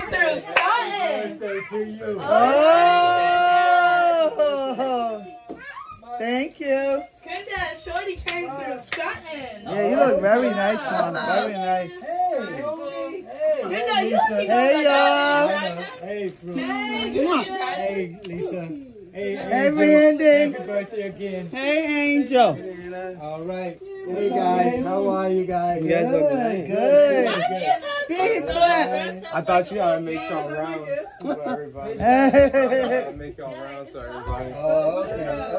Through Scotland. To you. Oh, thank you. Granddad, Shorty came through Scotland. Yeah, you look very nice, Mama. Very nice. Granddad, you look Hey, y'all. Hey, Fruit. Hey, Lisa. Hey, Hey, Randy. Happy birthday again. Hey, Angel. All right. Hey, guys. How are you guys? You guys look Good, good. good. Big flat. I thought you gotta make y'all rounds for everybody. Hey. Make y'all rounds for everybody. Oh,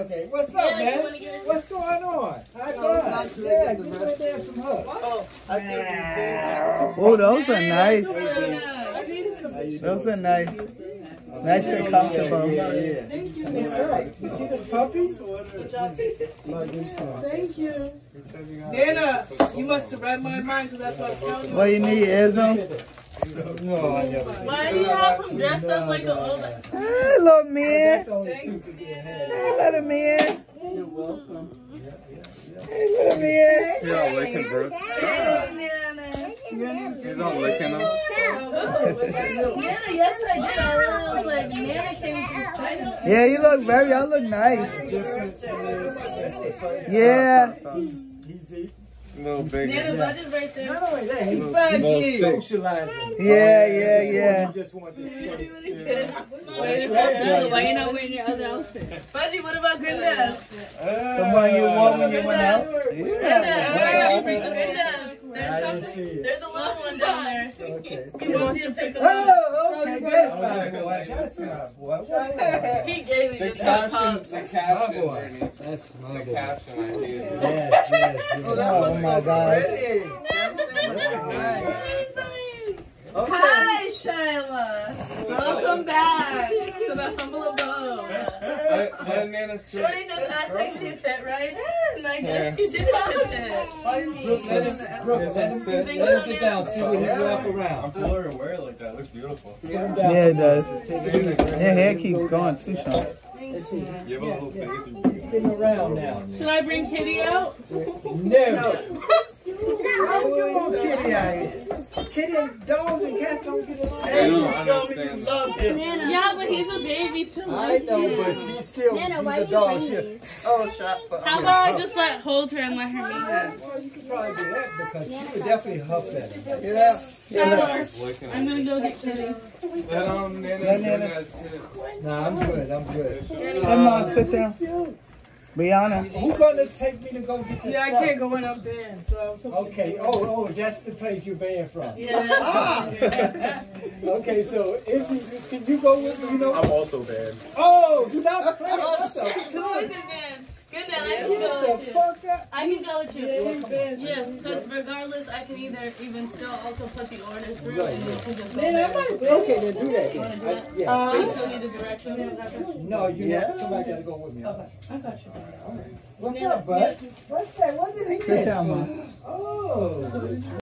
okay. What's up, man? What's going on? High five. Yeah, get ready to have some hugs. Oh, those are nice. Those are nice. Nice and comfortable. Yeah. You see the puppies? thank you. Nana, you must have read my mind because that's what I'm telling you. What you need is them? No, I never. Why do you have him dressed up like an old man? Hey, little man. Thank you. Hey, little man. You're welcome. Hey, little man. He's all licking, bro. He's all licking them. Nana, yes, I did. I was like, Nana came to Scotland. Yeah, you look y'all look nice. Difference is Yeah. he's A little bigger. Nana, budget's right there. not only that, he's Little thick. socializing. Yeah. He just wanted to see. Why you not wearing your other outfit? Budgie, what about Granddad? The one you wore when you went out? Granddad, I didn't see it. there's a little one down there. Okay. He wants you to pick him up. Oh, okay, that's my boy. That's my boy. He gave me The this caption, pops. the caption, boy. Bernie. That's my The boy. caption I did. Yes. Oh my God. Hi, Shayla. Welcome back to the humble abode. What Nana said. Shorty just asked like she fit right in. I guess you did fit. Brooke, let him get down. See what he's walk around. I'm blurry wear it like that. It looks beautiful. Get him down. Yeah, it does. Your hair keeps going too, Sean. You have a little face. He's getting around now. Should I bring Kitty out? No. How would you want Kitty out here? Kitty, dogs and cats don't get along. I don't understand that. Yeah, but he's a baby too. I know, but she's still she's a dog. How about I just like hold her and let her meet her? You could probably do that because she would definitely huff at him. Shayla, Licking I'm gonna go get Kitty. Let Nana Let do Nana- that shit. Nah, I'm good. Come on, sit down. Brianna. Who gonna take me to go get this Yeah, I stuff? can't go in up band, so I was hoping. Okay. Oh, that's the place you're banned from. Yeah. Okay, so Izzy, can you go with me? You know? I'm also bad. Oh, stop playing. Oh What the shit, who is it, man? Good night, I can go What the with you. fuck up? I can go with you. Yeah, because regardless, I can either even still also put the order through and you can just go there. Okay, then do that. Then. Yeah. I still need the directions or whatever. No, you somebody gotta go with me. Okay, I got you. What's up, bud? What's that? What is Sit it? down, Mom. Oh.